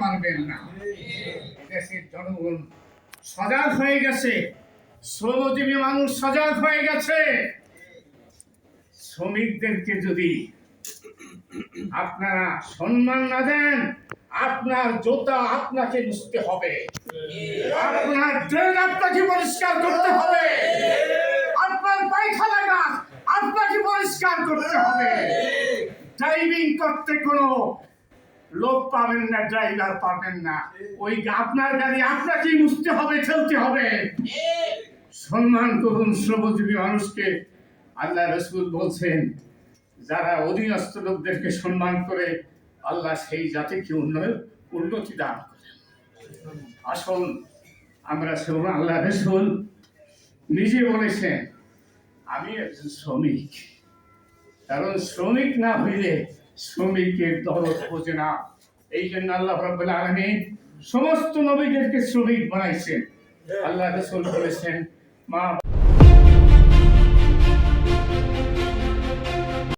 পারবেন না। দেশের জনগণ সজাগ হয়ে গেছে, শ্রমজীবী মানুষ সজাগ হয়ে গেছে। শ্রমিকদেরকে যদি আপনারা সম্মান না দেন, আপনার জুতা আপনাকে মুছতে হবে, আপনার ট্রেন আপনাকে পরিষ্কার করতে হবে, আপনার পায়খানা গাছ আপনাকে পরিষ্কার করতে হবে। ড্রাইভিং করতে কোনো লোক পাবেন না, ড্রাইভার পাবেন না, ওই আপনার গাড়ি আপনাকেই মুছতে হবে, চলতে হবে। সম্মান করুন শ্রমজীবী মানুষকে। আল্লাহ রাসূল বলছেন, যারা অধীনস্থ লোকদেরকে সম্মান করে আল্লাহ সেই জাতিকে উন্নতি দান করে। আসুন আমরা আল্লাহ রাসূল নিজে বলেছেন, আমি একজন শ্রমিক, কারণ শ্রমিক না হইলে শ্রমিকের দরদ বোঝে না। এই জন্য আল্লাহ রাব্বুল আলামিন সমস্ত নবীদেরকে শ্রমিক বানাইছেন। আল্লাহ রাসূল বলেছেন, মা